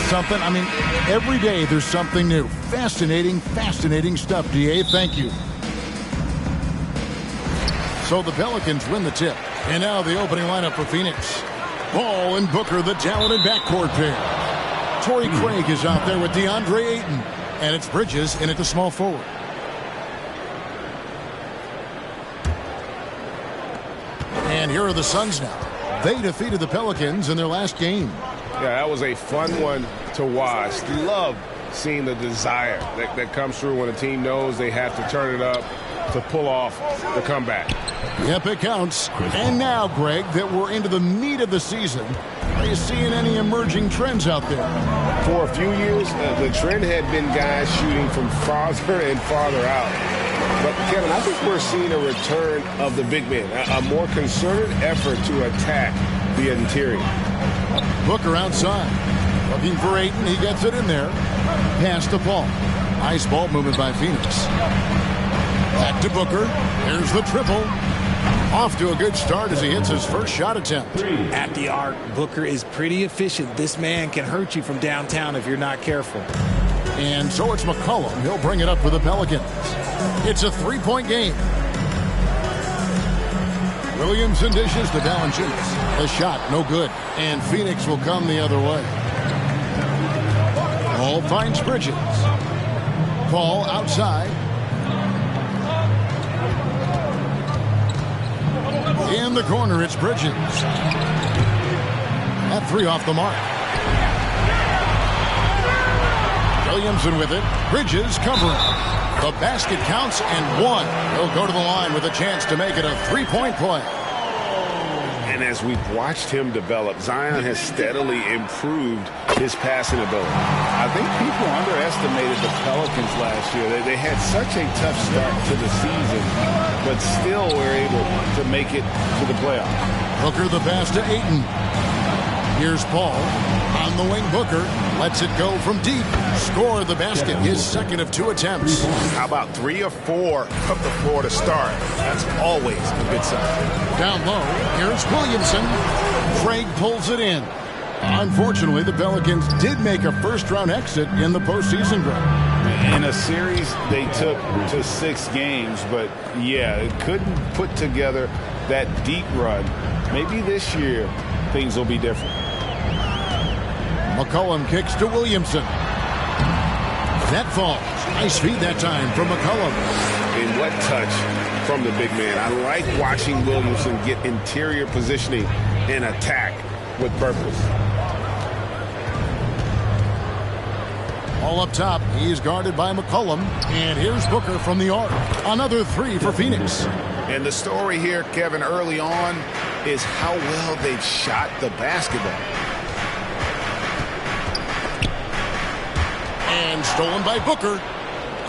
Something, I mean, every day there's something new. Fascinating stuff, DA. Thank you. So the Pelicans win the tip. And now the opening lineup for Phoenix. Ball and Booker, the talented backcourt pair. Torrey Craig is out there with DeAndre Ayton. And it's Bridges in at the small forward. And here are the Suns now. They defeated the Pelicans in their last game. Yeah, that was a fun one to watch. Love seeing the desire that comes through when a team knows they have to turn it up to pull off the comeback. Yep, it counts. And now, Greg, that we're into the meat of the season, are you seeing any emerging trends out there? For a few years, the trend had been guys shooting from farther and farther out. But, Kevin, I think we're seeing a return of the big man, a more concerted effort to attack the interior. Booker outside. Looking for Ayton. He gets it in there. Pass to Paul. Nice ball movement by Phoenix. Back to Booker. Here's the triple. Off to a good start as he hits his first shot attempt. At the arc, Booker is pretty efficient. This man can hurt you from downtown if you're not careful. And so it's McCollum. He'll bring it up for the Pelicans. It's a three-point game. Williamson dishes to Valanciunas. The shot, no good. And Phoenix will come the other way. Paul finds Bridges. Paul outside. In the corner, it's Bridges. That three off the mark. Williamson with it. Bridges covering. The basket counts and one. He'll go to the line with a chance to make it a three-point play. And as we've watched him develop, Zion has steadily improved his passing ability. I think people underestimated the Pelicans last year. They had such a tough start to the season, but still were able to make it to the playoffs. Booker the pass to Ayton. Here's Paul. On the wing, Booker lets it go from deep. Score the basket, his second of 2 attempts. How about 3 or 4 from the floor to start? That's always a good sign. Down low, here's Williamson. Craig pulls it in. Unfortunately, the Pelicans did make a first-round exit in the postseason run. In a series they took to 6 games, but yeah, it couldn't put together that deep run. Maybe this year things will be different. McCollum kicks to Williamson. That falls. Nice feed that time from McCollum. And what touch from the big man. I like watching Williamson get interior positioning and attack with purpose. All up top, he's guarded by McCollum. And here's Booker from the arc. Another 3 for Phoenix. And the story here, Kevin, early on is how well they've shot the basketball. And stolen by Booker.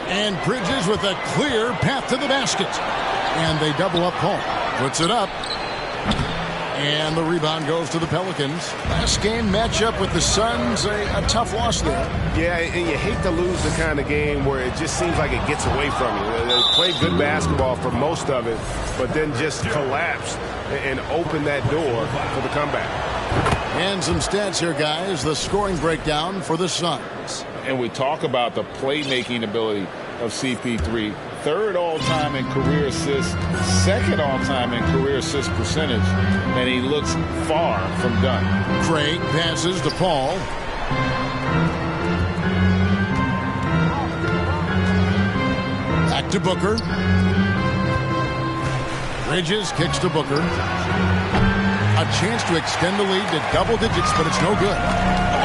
And Bridges with a clear path to the basket. And they double up Paul. Puts it up. And the rebound goes to the Pelicans. Last game matchup with the Suns, a tough loss there. Yeah, and you hate to lose the kind of game where it just seems like it gets away from you. They played good basketball for most of it, but then just collapsed and opened that door for the comeback. And some stats here, guys. The scoring breakdown for the Suns. And we talk about the playmaking ability of CP3. 3rd all-time in career assists, 2nd all-time in career assist percentage, and he looks far from done. Craig passes to Paul. Back to Booker. Bridges kicks to Booker. A chance to extend the lead to double digits, but it's no good.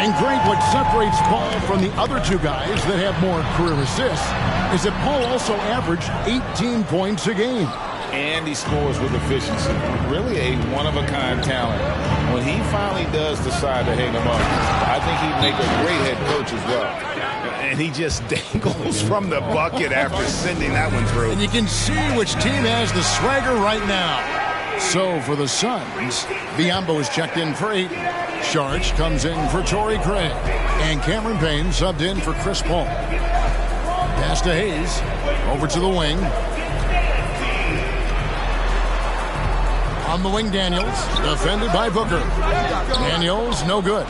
And Greg, what separates Paul from the other 2 guys that have more career assists is that Paul also averaged 18 points a game. And he scores with efficiency. Really a one-of-a-kind talent. When he finally does decide to hang him up, I think he'd make a great head coach as well. And he just dangles from the bucket after sending that one through. And you can see which team has the swagger right now. So for the Suns, Biyombo is checked in for 8. Sharch comes in for Torrey Craig. And Cameron Payne subbed in for Chris Paul. Pass to Hayes. Over to the wing. On the wing, Daniels. Defended by Booker. Daniels, no good.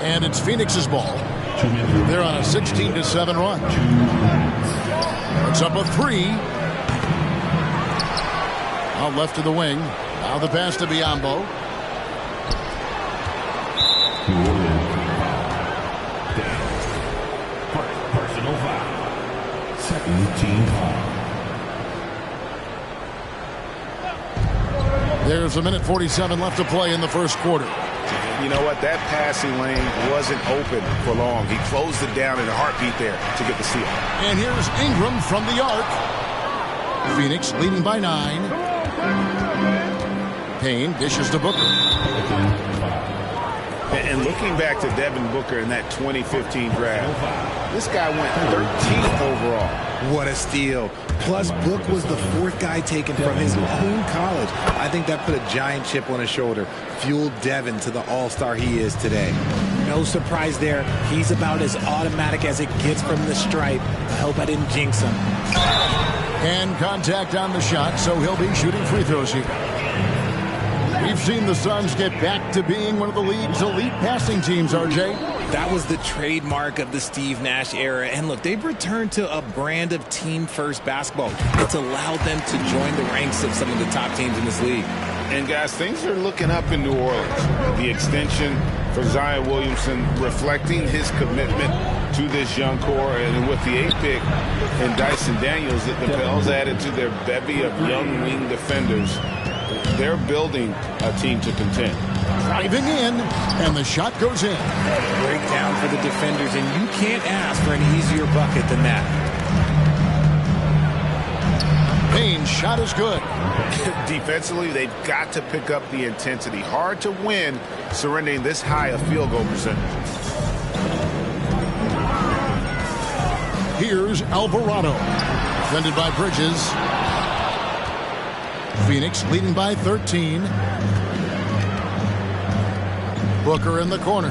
And it's Phoenix's ball. They're on a 16-7 run. It's up a 3. Out left to the wing. Now the pass to Biyombo. Personal foul. Second team foul. There's 1:47 left to play in the first quarter. You know what? That passing lane wasn't open for long. He closed it down in a heartbeat there to get the steal. And here's Ingram from the arc. Phoenix leading by 9. Payne dishes to Booker. And looking back to Devin Booker in that 2015 draft, this guy went 13th overall. What a steal. Plus, Book was the 4th guy taken from his own college. I think that put a giant chip on his shoulder, fueled Devin to the all-star he is today. No surprise there. He's about as automatic as it gets from the stripe. I hope I didn't jinx him. And contact on the shot, so he'll be shooting free throws here. We've seen the Suns get back to being one of the league's elite passing teams, RJ. That was the trademark of the Steve Nash era. And look, they've returned to a brand of team-first basketball. It's allowed them to join the ranks of some of the top teams in this league. And guys, things are looking up in New Orleans. The extension for Zion Williamson reflecting his commitment to this young core. And with the 8th pick and Dyson Daniels, the Pels added to their bevy of young wing defenders. They're building a team to contend. Driving in, and the shot goes in. Breakdown for the defenders, and you can't ask for an easier bucket than that. Payne's shot is good. Defensively, they've got to pick up the intensity. Hard to win surrendering this high a field goal percentage. Here's Alvarado. Defended by Bridges. Phoenix leading by 13. Booker in the corner.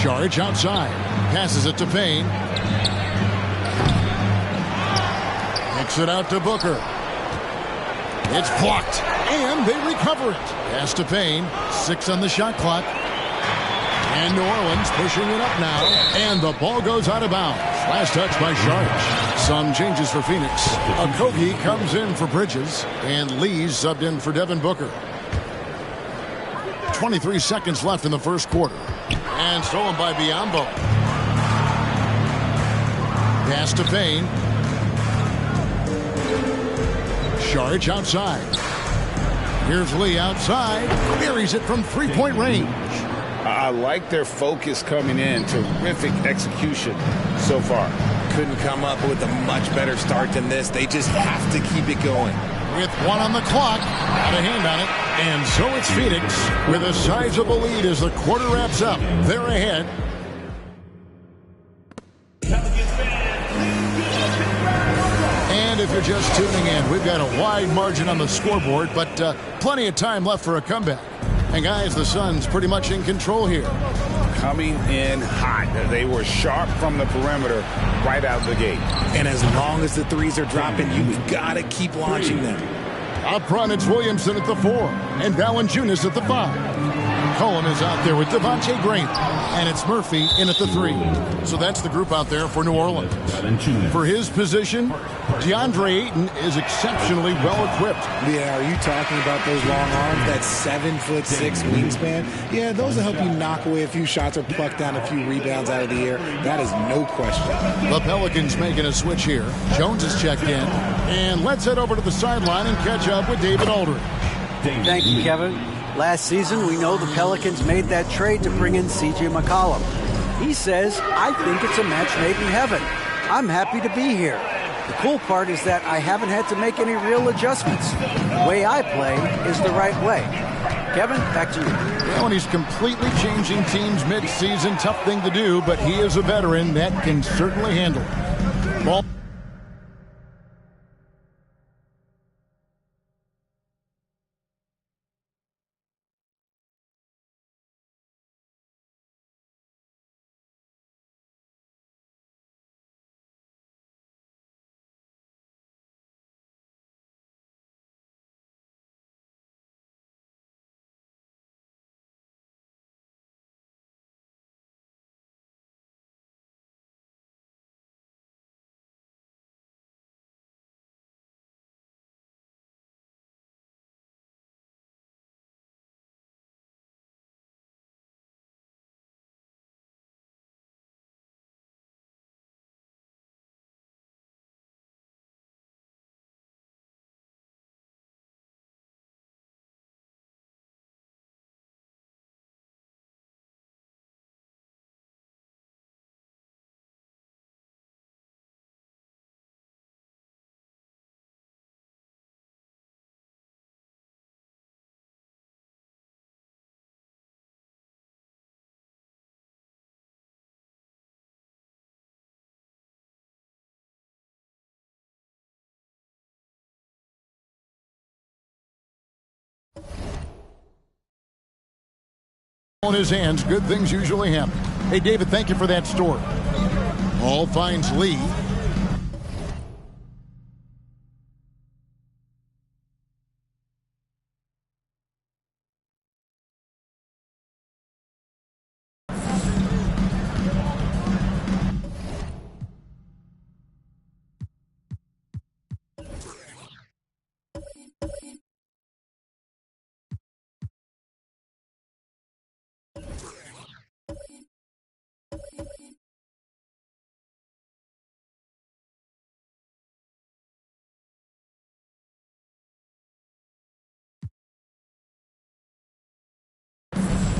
Saric outside. Passes it to Payne. Kicks it out to Booker. It's blocked, and they recover it. Pass to Payne. 6 on the shot clock. And New Orleans pushing it up now. And the ball goes out of bounds. Last touch by Saric. Some changes for Phoenix. Okogie comes in for Bridges. And Lee's subbed in for Devin Booker. 23 seconds left in the first quarter. And stolen by Biyombo. Pass to Payne. Saric outside. Here's Lee outside. Buries it from three-point range. I like their focus coming in. Terrific execution so far. Couldn't come up with a much better start than this. They just have to keep it going. With 1 on the clock, got a hand on it. And so it's Phoenix with a sizable lead as the quarter wraps up. They're ahead. And if you're just tuning in, we've got a wide margin on the scoreboard, but plenty of time left for a comeback. And guys, the Suns pretty much in control here. Coming in hot. They were sharp from the perimeter right out the gate. And as long as the threes are dropping, you've got to keep launching them. Up front, it's Williamson at the 4 and Valanciunas at the 5. Cohen is out there with Devontae Green, and it's Murphy in at the 3. So that's the group out there for New Orleans. For his position, DeAndre Ayton is exceptionally well equipped. Yeah, are you talking about those long arms, that 7'6" wingspan? Yeah, those will help you knock away a few shots or pluck down a few rebounds out of the air. That is no question. The Pelicans making a switch here. Jones is checked in, and let's head over to the sideline and catch up with David Aldridge. Thank you, Kevin. Last season, we know the Pelicans made that trade to bring in C.J. McCollum. He says, I think it's a match made in heaven. I'm happy to be here. The cool part is that I haven't had to make any real adjustments. The way I play is the right way. Kevin, back to you. Well, and he's completely changing teams mid-season. Tough thing to do, but he is a veteran that can certainly handle it. Ball. On his hands, good things usually happen. Hey, David, thank you for that story. Ball finds Lee.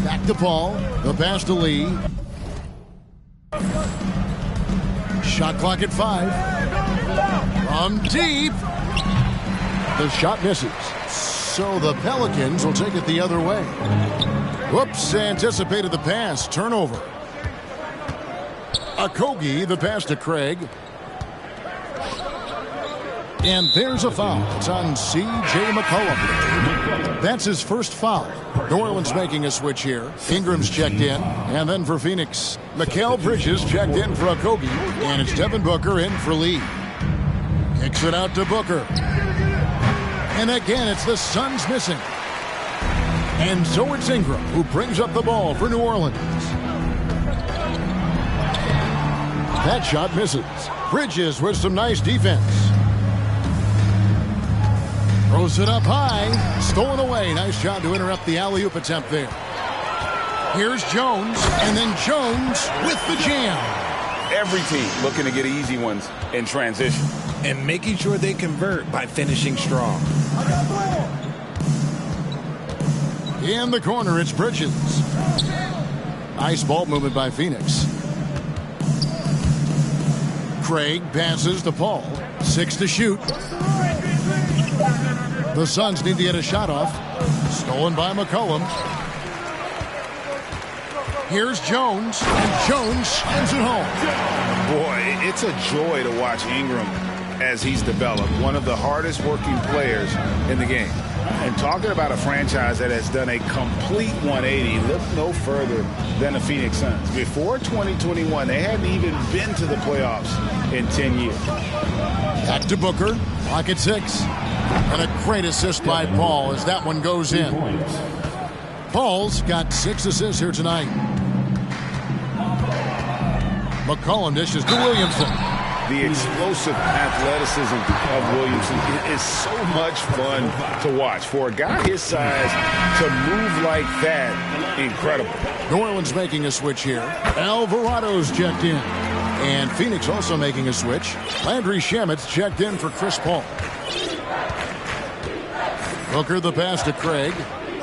Back to Paul. The pass to Lee. Shot clock at 5. From deep. The shot misses. So the Pelicans will take it the other way. Whoops, anticipated the pass. Turnover. Okogie, the pass to Craig. And there's a foul. It's on C.J. McCollum. That's his first foul. New Orleans making a switch here. Ingram's checked in. And then for Phoenix, Mikal Bridges checked in for Okogie. And it's Devin Booker in for Lee. Kicks it out to Booker. And again, it's the Suns missing. And so it's Ingram who brings up the ball for New Orleans. That shot misses. Bridges with some nice defense. Throws it up high. Stolen away. Nice job to interrupt the alley-oop attempt there. Here's Jones. And then Jones with the jam. Every team looking to get easy ones in transition. And making sure they convert by finishing strong. In the corner, it's Bridges. Nice ball movement by Phoenix. Craig passes to Paul. 6 to shoot. The Suns need to get a shot off. Stolen by McCollum. Here's Jones. And Jones sends it home. Boy, it's a joy to watch Ingram as he's developed. One of the hardest working players in the game. And talking about a franchise that has done a complete 180, look no further than the Phoenix Suns. Before 2021, they hadn't even been to the playoffs in 10 years. Back to Booker. Clock at 6. And a great assist by Paul as that one goes in. Paul's got 6 assists here tonight. McCollum dishes to Williamson. The explosive athleticism of Williamson is so much fun to watch. For a guy his size to move like that, incredible. New Orleans making a switch here. Alvarado's checked in. And Phoenix also making a switch. Landry Shamet's checked in for Chris Paul. Booker the pass to Craig.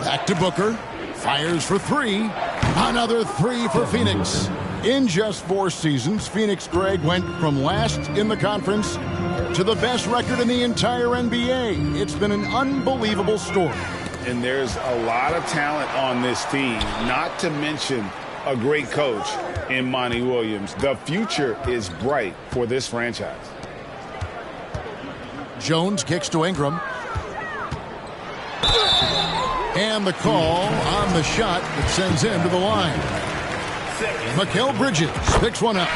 Back to Booker. Fires for 3. Another 3 for Phoenix. In just 4 seasons, Phoenix, Greg, went from last in the conference to the best record in the entire NBA. It's been an unbelievable story. And there's a lot of talent on this team, not to mention a great coach in Monty Williams. The future is bright for this franchise. Jones kicks to Ingram. And the call on the shot that sends him to the line. Mikal Bridges picks one up.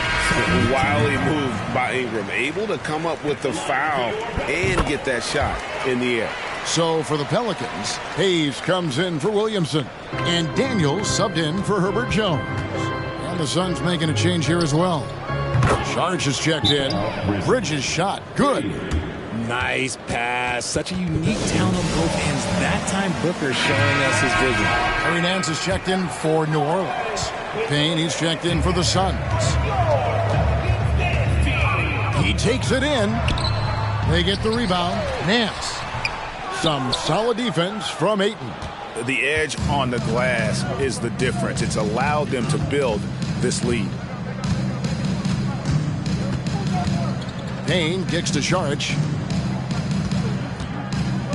Wily move by Ingram. Able to come up with the foul and get that shot in the air. So for the Pelicans, Hayes comes in for Williamson. And Daniels subbed in for Herbert Jones. And the Suns making a change here as well. Saric is checked in. Bridges shot. Good. Nice pass. Such a unique talent on both ends. That time Booker showing us his vision. Larry Nance is checked in for New Orleans. Payne, he's checked in for the Suns. He takes it in. They get the rebound. Nance. Some solid defense from Ayton. The edge on the glass is the difference. It's allowed them to build this lead. Payne kicks to Saric.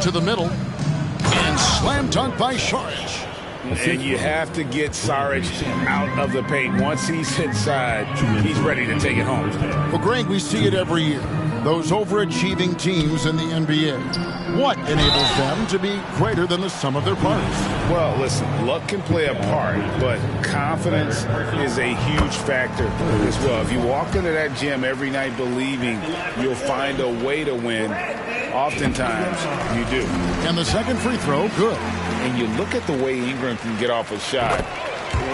To the middle. And slam dunk by Saric. And you have to get Saric out of the paint. Once he's inside, he's ready to take it home. Well, Greg, we see it every year. Those overachieving teams in the NBA. What enables them to be greater than the sum of their parts? Well, listen, luck can play a part, but confidence is a huge factor as well. If you walk into that gym every night believing you'll find a way to win, oftentimes you do. And the second free throw, good. And you look at the way Ingram can get off a shot.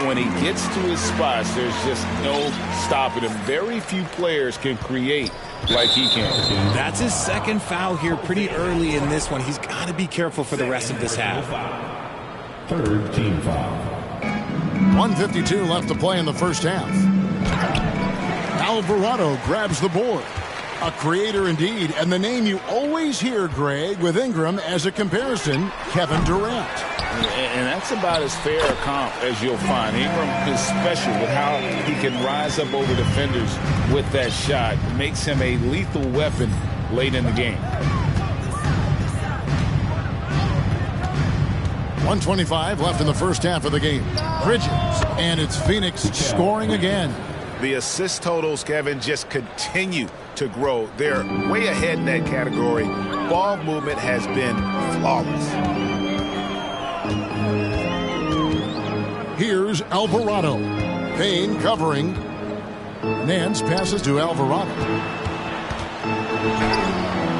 When he gets to his spots, there's just no stopping him. Very few players can create like he can. That's his second foul here pretty early in this one. He's got to be careful for the rest of this half. Third team foul. 1:52 left to play in the first half. Alvarado grabs the board. A creator indeed, and the name you always hear, Greg, with Ingram as a comparison, Kevin Durant. And that's about as fair a comp as you'll find. Ingram is special with how he can rise up over defenders with that shot. It makes him a lethal weapon late in the game. 1:25 left in the first half of the game. Bridges, and it's Phoenix scoring again. The assist totals, Kevin, just continue to grow. They're way ahead in that category. Ball movement has been flawless. Here's Alvarado. Payne covering. Nance passes to Alvarado.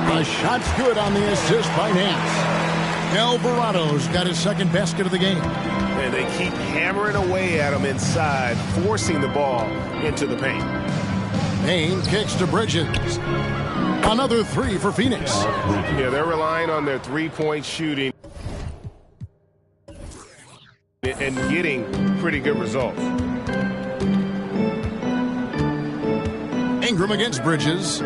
The shot's good on the assist by Nance. Alvarado's got his second basket of the game. And they keep hammering away at him inside, forcing the ball into the paint. Payne kicks to Bridges. Another three for Phoenix. Yeah, they're relying on their three-point shooting and getting pretty good results. Ingram against Bridges.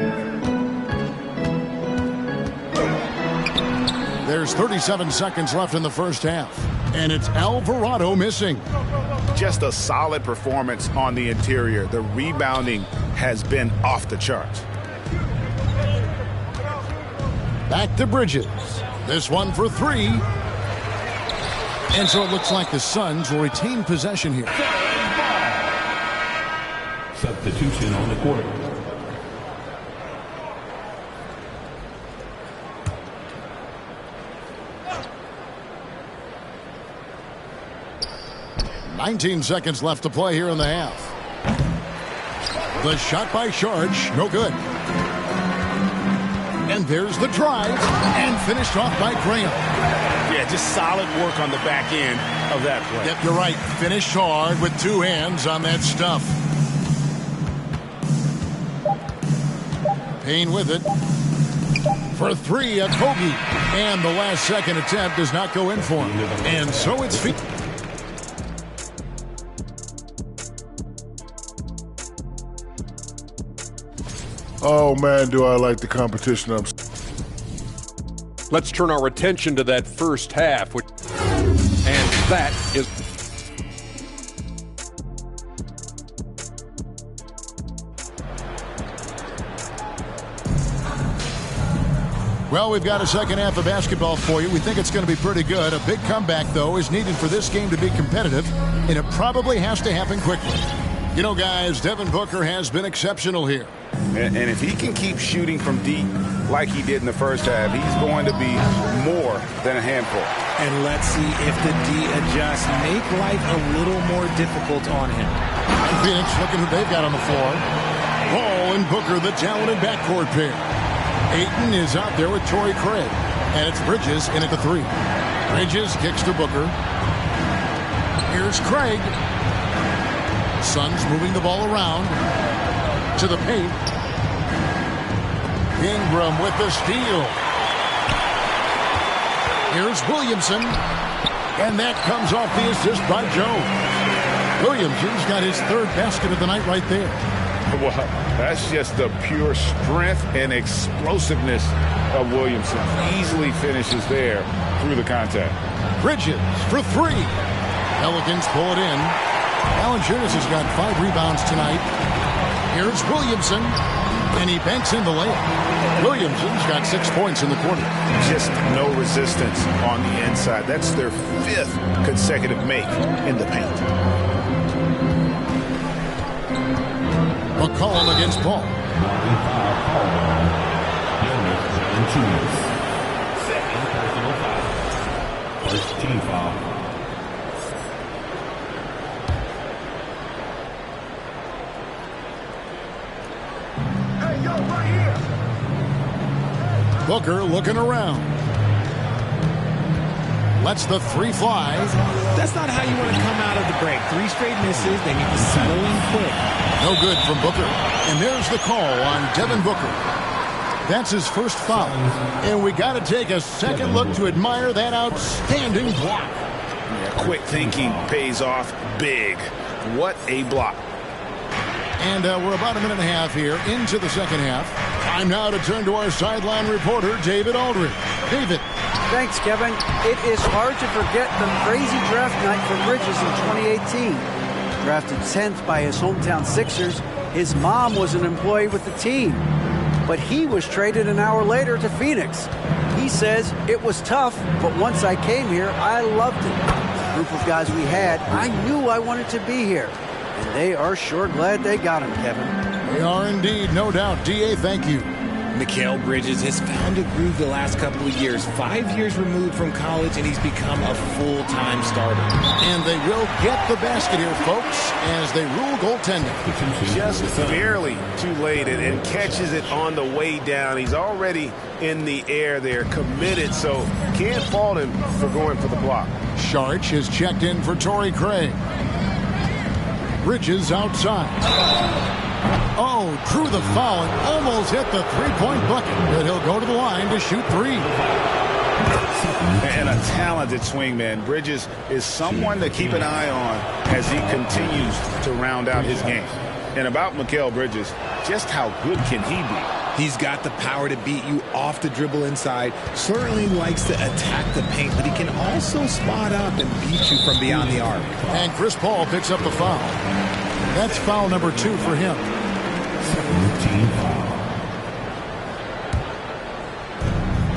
There's 37 seconds left in the first half. And it's Alvarado missing. Just a solid performance on the interior. The rebounding has been off the charts. Back to Bridges. This one for three. And so it looks like the Suns will retain possession here. Substitution on the court. "19 seconds left to play here in the half. The shot by Sharge, no good. And there's the drive, and finished off by Graham. Yeah, just solid work on the back end of that play. Yep, you're right. Finished hard with two hands on that stuff. Payne with it. For three, a Kogi. And the last second attempt does not go in for him. And so it's feet. Oh, man, do I like the competition. Let's turn our attention to that first half. And that is... Well, we've got a second half of basketball for you. We think it's going to be pretty good. A big comeback, though, is needed for this game to be competitive, and it probably has to happen quickly. You know, guys, Devin Booker has been exceptional here. And if he can keep shooting from deep like he did in the first half, he's going to be more than a handful. And let's see if the D adjusts, make life a little more difficult on him. Phoenix looking who they've got on the floor. Paul and Booker, the talented backcourt pair. Ayton is out there with Torrey Craig. And it's Bridges in at the three. Bridges kicks to Booker. Here's Craig. Suns moving the ball around to the paint. Ingram with the steal. Here's Williamson. And that comes off the assist by Jones. Williamson's got his third basket of the night right there. Well, that's just the pure strength and explosiveness of Williamson. Easily finishes there through the contact. Bridges for three. Pelicans pull it in. Valanciunas has got 5 rebounds tonight. Here's Williamson, and he banks in the layup. Williamson's got 6 points in the quarter. Just no resistance on the inside. That's their 5th consecutive make in the paint. McCollum against Paul. Second personal foul. First team foul. Booker looking around. Lets the three fly. That's not how you want to come out of the break. 3 straight misses. They need to settle in quick. No good from Booker. And there's the call on Devin Booker. That's his first foul. And we got to take a second look to admire that outstanding block. Yeah, quick thinking pays off big. What a block. And we're about a minute and a half here into the second half. Time now to turn to our sideline reporter, David Aldridge. David. Thanks, Kevin. It is hard to forget the crazy draft night for Bridges in 2018. Drafted 10th by his hometown Sixers, his mom was an employee with the team. But he was traded an hour later to Phoenix. He says, it was tough, but once I came here, I loved it. The group of guys we had, I knew I wanted to be here. And they are sure glad they got him, Kevin. They are indeed, no doubt. D.A., thank you. Mikal Bridges has found a groove the last couple of years. 5 years removed from college, and he's become a full-time starter. And they will get the basket here, folks, as they rule goaltending. Just barely too late and catches it on the way down. He's already in the air there, committed, so can't fault him for going for the block. Sharch is checked in for Torrey Craig. Bridges outside. Oh, drew the foul and almost hit the three-point bucket, but he'll go to the line to shoot three. And a talented swingman. Bridges is someone to keep an eye on as he continues to round out his game. And about Mikal Bridges, just how good can he be? He's got the power to beat you off the dribble inside. Certainly likes to attack the paint, but he can also spot up and beat you from beyond the arc. And Chris Paul picks up the foul. That's foul number 2 for him.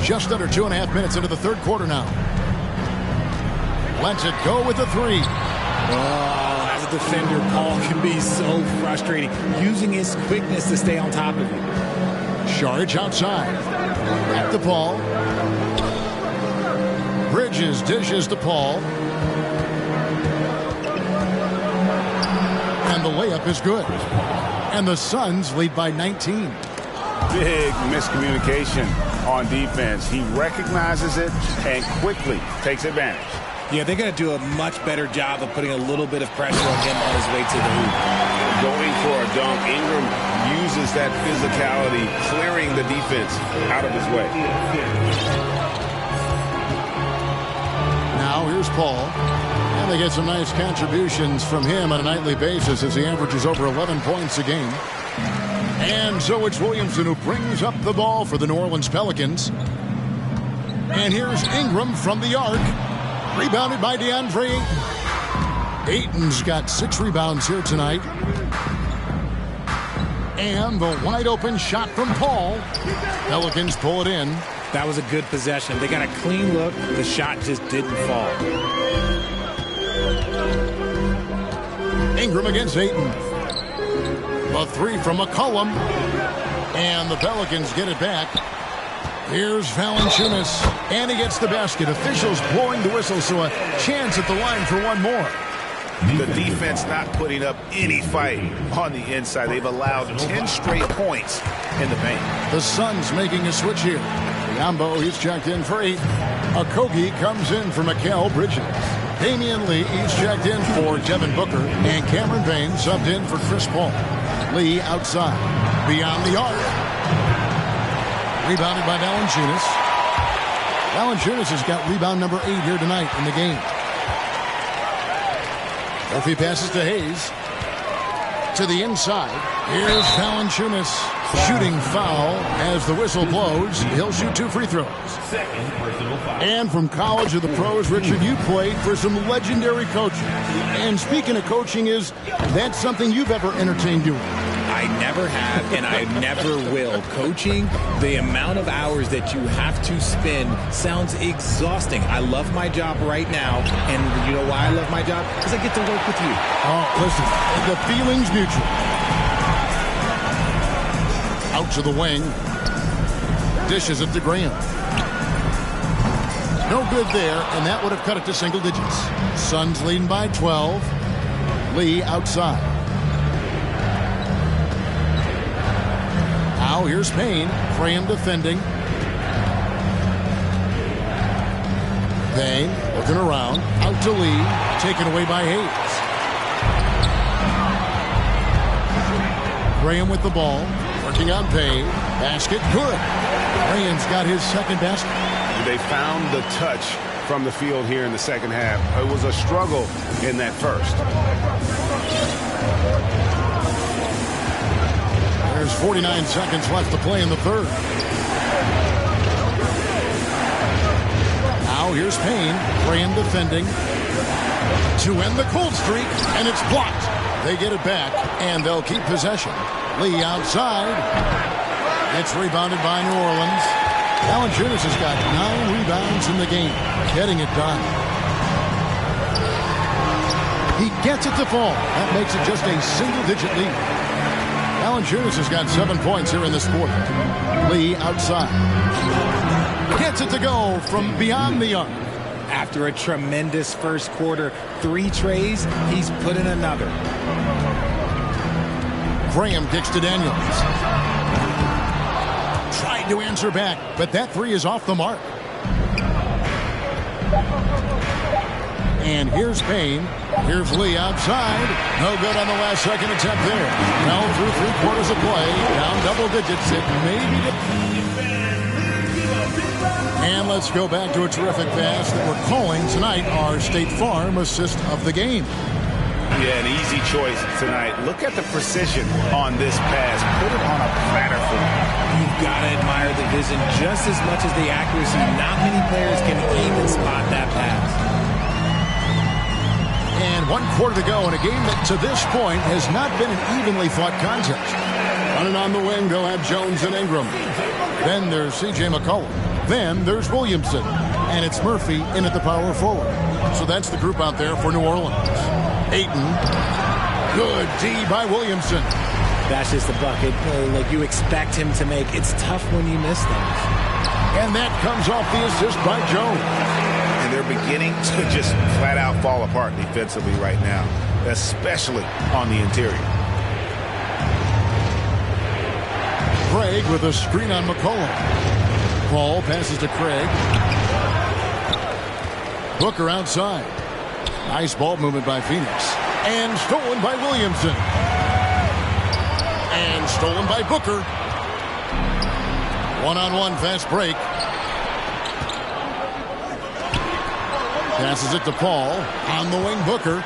Just under 2.5 minutes into the third quarter now. Lets it go with the three. Oh, as a defender, Paul can be so frustrating, using his quickness to stay on top of you. Sharge outside. Back to Paul. Bridges dishes to Paul. And the layup is good. And the Suns lead by 19. Big miscommunication on defense. He recognizes it and quickly takes advantage. Yeah, they're going to do a much better job of putting a little bit of pressure on him on his way to the hoop. Going for a dunk, Ingram uses that physicality, clearing the defense out of his way. Now here's Paul. And they get some nice contributions from him on a nightly basis as he averages over 11 points a game. And so it's Williamson who brings up the ball for the New Orleans Pelicans. And here's Ingram from the arc. Rebounded by DeAndre Ayton. Ayton's got 6 rebounds here tonight. And the wide open shot from Paul. Pelicans pull it in. That was a good possession. They got a clean look. The shot just didn't fall. Ingram against Ayton. The three from McCollum. And the Pelicans get it back. Here's Valanciunas. And he gets the basket. Officials blowing the whistle, so a chance at the line for one more. The defense not putting up any fight on the inside. They've allowed 10 straight points in the paint. The Suns making a switch here. Yambo, he's checked in for 8. Okogie comes in for Mikal Bridges. Damian Lee, he's checked in for Devin Booker. And Cameron Payne subbed in for Chris Paul. Lee outside. Beyond the arc. Rebounded by Valanciunas. Valanciunas has got rebound number 8 here tonight in the game. Murphy passes to Hayes. To the inside. Here's Valanciunas. Shooting foul as the whistle blows. He'll shoot 2 free throws. And from college to the pros, Richard, you played for some legendary coaches. And speaking of coaching, that's something you've ever entertained doing? I never have, and I never will. Coaching, the amount of hours that you have to spend sounds exhausting. I love my job right now, and you know why I love my job? Because I get to work with you. Oh, listen, the feeling's mutual. Out to the wing. Dishes it to Graham. No good there, and that would have cut it to single digits. Suns leading by 12. Lee outside. Now here's Payne. Graham defending. Payne looking around. Out to Lee. Taken away by Hayes. Graham with the ball. Working on Payne. Basket good. Graham's got his second basket. They found the touch from the field here in the second half. It was a struggle in that first. There's 49 seconds left to play in the third. Now here's Payne. Graham defending to end the cold streak, and it's blocked. They get it back, and they'll keep possession. Lee outside. It's rebounded by New Orleans. Valanciunas has got 9 rebounds in the game, getting it done. He gets it to fall. That makes it just a single-digit lead. Valanciunas has got 7 points here in this quarter. Lee outside. Gets it to go from beyond the arc. After a tremendous first quarter, 3 trays, he's put in another. Graham kicks to Daniels. Tried to answer back, but that 3 is off the mark. And here's Payne. Here's Lee outside. No good on the last second attempt there. Now through 3 quarters of play. Down double digits. It may be. And let's go back to a terrific pass that we're calling tonight our State Farm assist of the game. Yeah, an easy choice tonight. Look at the precision on this pass. Put it on a platter for me. You've got to admire the vision just as much as the accuracy. Not many players can even spot that pass. And 1 quarter to go in a game that to this point has not been an evenly fought contest. Running on the wing, they'll have Jones and Ingram. Then there's C.J. McCollum. Then there's Williamson. And it's Murphy in at the power forward. So that's the group out there for New Orleans. Ayton. Good D by Williamson. That's just a bucket like you expect him to make. It's tough when you miss those. And that comes off the assist by Jones. And they're beginning to just flat out fall apart defensively right now, especially on the interior. Craig with a screen on McCollum. Ball passes to Craig. Booker outside. Nice ball movement by Phoenix. And stolen by Williamson. And stolen by Booker. One-on-one fast break. Passes it to Paul. On the wing, Booker.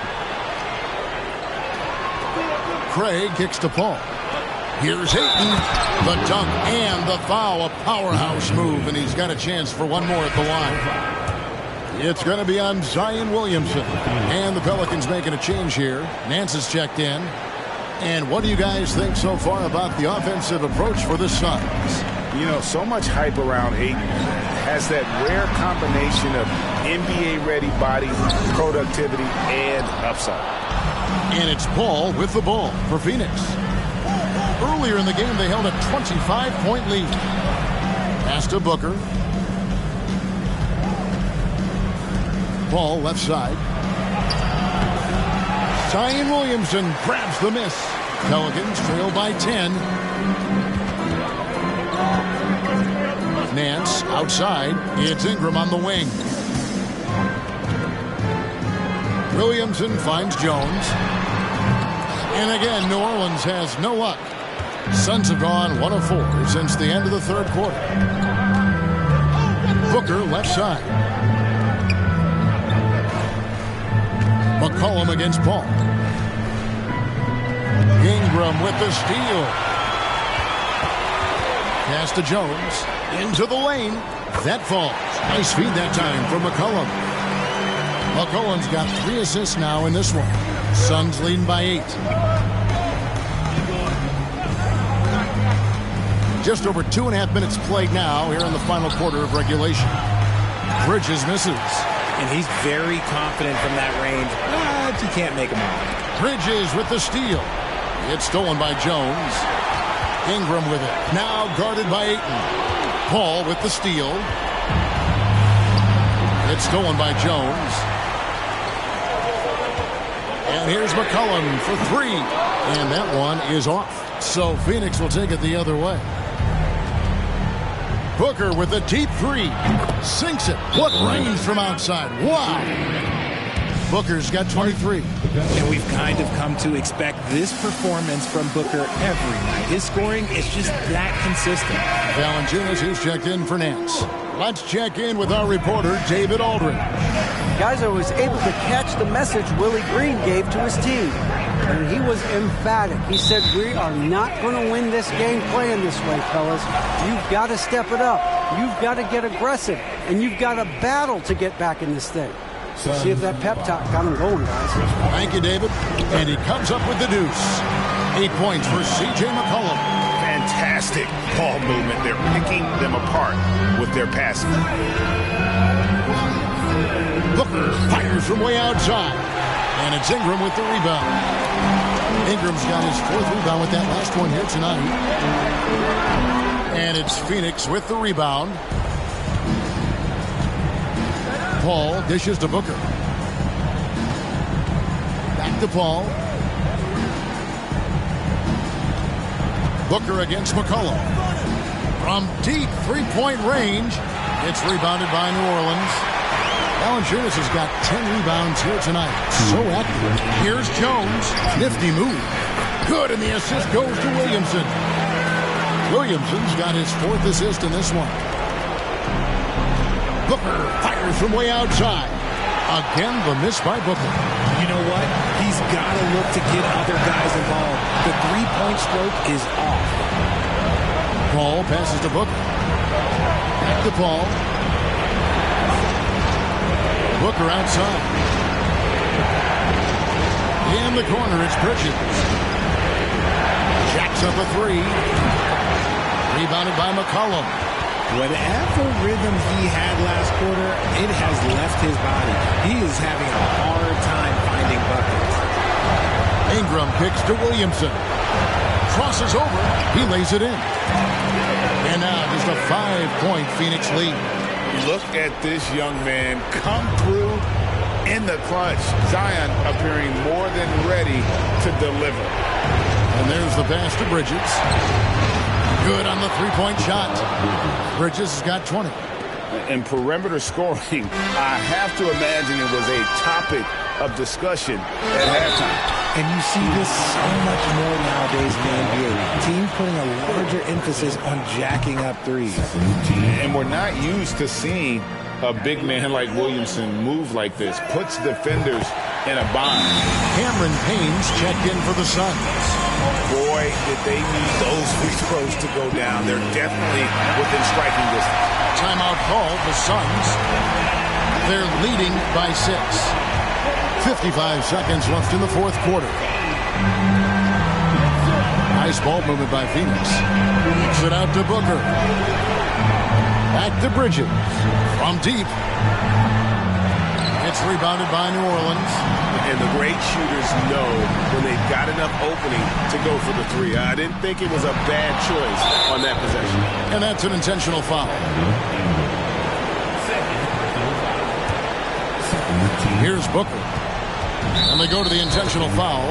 Craig kicks to Paul. Here's Ayton. The dunk and the foul. A powerhouse move, and he's got a chance for one more at the line. It's going to be on Zion Williamson. And the Pelicans making a change here. Nance has checked in. And what do you guys think so far about the offensive approach for the Suns? You know, so much hype around Ayton. Has that rare combination of NBA-ready body, productivity, and upside. And it's Paul with the ball for Phoenix. Earlier in the game, they held a 25-point lead. Pass to Booker. Ball left side. Zion Williamson grabs the miss. Pelicans trail by 10. Nance outside. It's Ingram on the wing. Williamson finds Jones. And again, New Orleans has no luck. Suns have gone 1 of 4 since the end of the third quarter. Booker left side. McCollum against Paul. Ingram with the steal. Pass to Jones. Into the lane. That falls. Nice feed that time from McCollum. McCollum's got 3 assists now in this one. Suns leading by 8. Just over 2.5 minutes played now here in the final quarter of regulation. Bridges misses. And he's very confident from that range, but you can't make him out. Bridges with the steal. It's stolen by Jones. Ingram with it. Now guarded by Ayton. Paul with the steal. It's stolen by Jones. And here's McCollum for 3. And that one is off. So Phoenix will take it the other way. Booker with a deep 3. Sinks it. What range from outside. Wow. Booker's got 23. And we've kind of come to expect this performance from Booker every night. His scoring is just that consistent. Valanciunas, who's checked in for Nance. Let's check in with our reporter, David Aldridge. Guys, I was able to catch the message Willie Green gave to his team. And he was emphatic. He said, we are not going to win this game playing this way, fellas. You've got to step it up. You've got to get aggressive. And you've got to battle to get back in this thing. So see if that pep talk got him going, guys. Thank you, David. And he comes up with the deuce. 8 points for C.J. McCollum. Fantastic ball movement. They're picking them apart with their passing. Booker fires from way outside. And And it's Ingram with the rebound. Ingram's got his 4th rebound with that last one here tonight. And it's Phoenix with the rebound. Paul dishes to Booker. Back to Paul. Booker against McCollum. From deep three-point range, it's rebounded by New Orleans. Valanciunas has got 10 rebounds here tonight. So active. Here's Jones. Nifty move. Good, and the assist goes to Williamson. Williamson's got his 4th assist in this one. Booker fires from way outside. Again, the miss by Booker. You know what? He's got to look to get other guys involved. The three-point stroke is off. Paul passes to Booker. Back to Paul. Booker outside. In the corner, it's Bridges. Jacks up a 3. Rebounded by McCollum. Whatever rhythm he had last quarter, it has left his body. He is having a hard time finding buckets. Ingram kicks to Williamson. Crosses over. He lays it in. And now just a 5-point Phoenix lead. Look at this young man come through in the clutch. Zion appearing more than ready to deliver. And there's the pass to Bridges. Good on the three-point shot. Bridges has got 20. In perimeter scoring, I have to imagine it was a topic of discussion at halftime. And you see this so much more nowadays in the NBA. Teams putting a larger emphasis on jacking up threes. And we're not used to seeing a big man like Williamson move like this. Puts defenders in a bind. Cameron Payne's checked in for the Suns. Boy, did they need those free throws to go down. They're definitely within striking distance. Timeout called, the Suns. They're leading by 6. 55 seconds left in the 4th quarter. Nice ball movement by Phoenix. Kicks it out to Booker. Back to Bridges. From deep. It's rebounded by New Orleans. And the great shooters know when they've got enough opening to go for the 3. I didn't think it was a bad choice on that possession. And that's an intentional foul. Here's Booker. And they go to the intentional foul.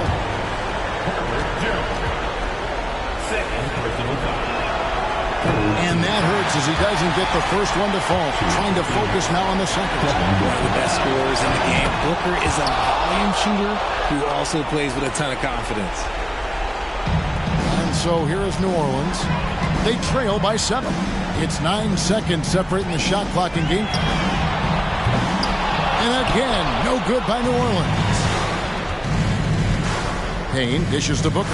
And that hurts as he doesn't get the first one to fall. Trying to focus now on the second. One of the best scorers in the game. Booker is a volume shooter who also plays with a ton of confidence. And so here is New Orleans. They trail by 7. It's 9 seconds separating the shot clock and game. And again, no good by New Orleans. Payne dishes to Booker.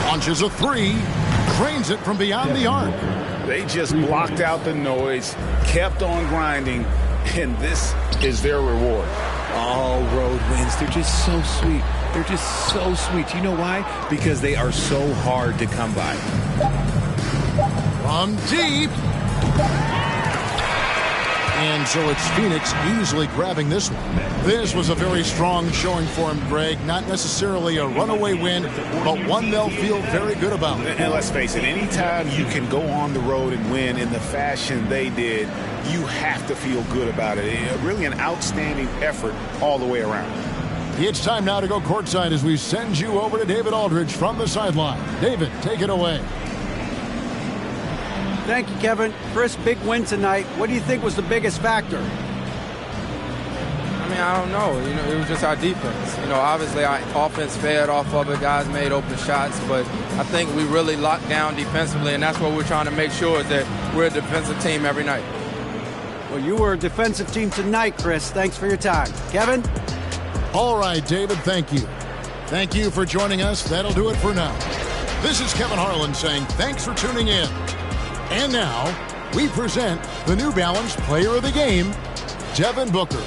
Launches a 3. Cranes it from beyond the arc. They just blocked out the noise, kept on grinding, and this is their reward. All road wins. They're just so sweet. They're just so sweet. You know why? Because they are so hard to come by. From deep. And so it's Phoenix easily grabbing this one. This was a very strong showing for him, Greg. Not necessarily a runaway win, but one they'll feel very good about. And let's face it, anytime you can go on the road and win in the fashion they did, you have to feel good about it. Really an outstanding effort all the way around. It's time now to go courtside as we send you over to David Aldridge from the sideline. David, take it away. Thank you, Kevin. Chris, big win tonight. What do you think was the biggest factor? I mean, I don't know. It was just our defense. Obviously our offense fed off of it. Guys made open shots, but I think we really locked down defensively, and that's what we're trying to make sure is that we're a defensive team every night. Well, you were a defensive team tonight, Chris. Thanks for your time. Kevin? All right, David, thank you. Thank you for joining us. That'll do it for now. This is Kevin Harlan saying thanks for tuning in. And now, we present the New Balance Player of the Game, Devin Booker.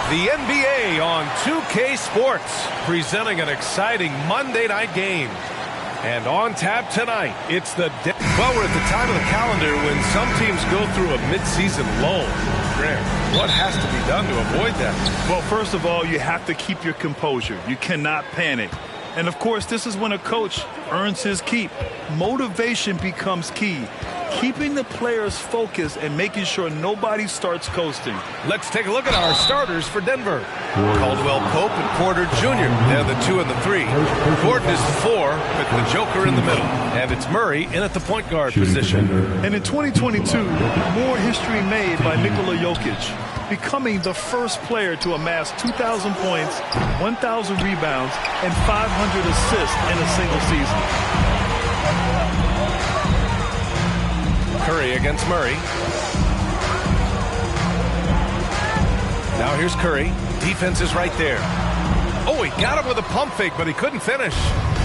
The NBA on 2K Sports, presenting an exciting Monday night game. And on tap tonight, it's the... Well, we're at the time of the calendar when some teams go through a midseason lull. Grant, what has to be done to avoid that? Well, first of all, you have to keep your composure. You cannot panic. And, of course, this is when a coach earns his keep. Motivation becomes key. Keeping the players focused and making sure nobody starts coasting. Let's take a look at our starters for Denver. Caldwell Pope and Porter Jr. They're the 2 and the 3. Gordon is the 4 with the Joker in the middle. And it's Murray in at the point guard position. And in 2022, more history made by Nikola Jokic, becoming the first player to amass 2,000 points, 1,000 rebounds, and 500 assists in a single season. Curry against Murray. Now here's Curry. Defense is right there. Oh, he got him with a pump fake, but he couldn't finish.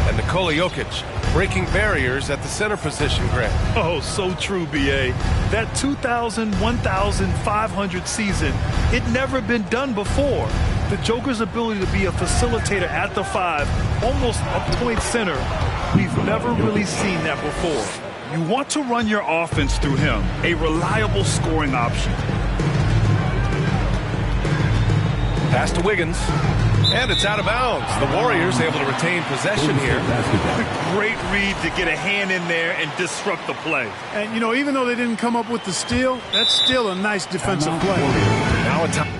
And Nikola Jokic breaking barriers at the center position, Grant. Oh, so true, B.A. That 2,000, 1,500 season, it never been done before. The Joker's ability to be a facilitator at the 5, almost a point center, we've never really seen that before. You want to run your offense through him, a reliable scoring option. Pass to Wiggins, and it's out of bounds. The Warriors able to retain possession here. Great read to get a hand in there and disrupt the play. And, you know, even though they didn't come up with the steal, that's still a nice defensive play. Now a time.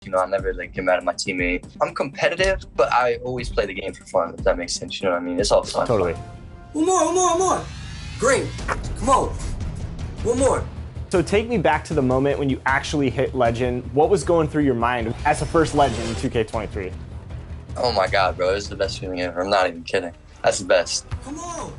You know, I'll never get mad at my teammate. I'm competitive, but I always play the game for fun, if that makes sense. You know what I mean? It's all fun. Totally. One more. Green, come on. One more. So take me back to the moment when you actually hit Legend. What was going through your mind as the first Legend in 2K23? Oh my God, bro. It was the best feeling ever. I'm not even kidding. That's the best. Come on.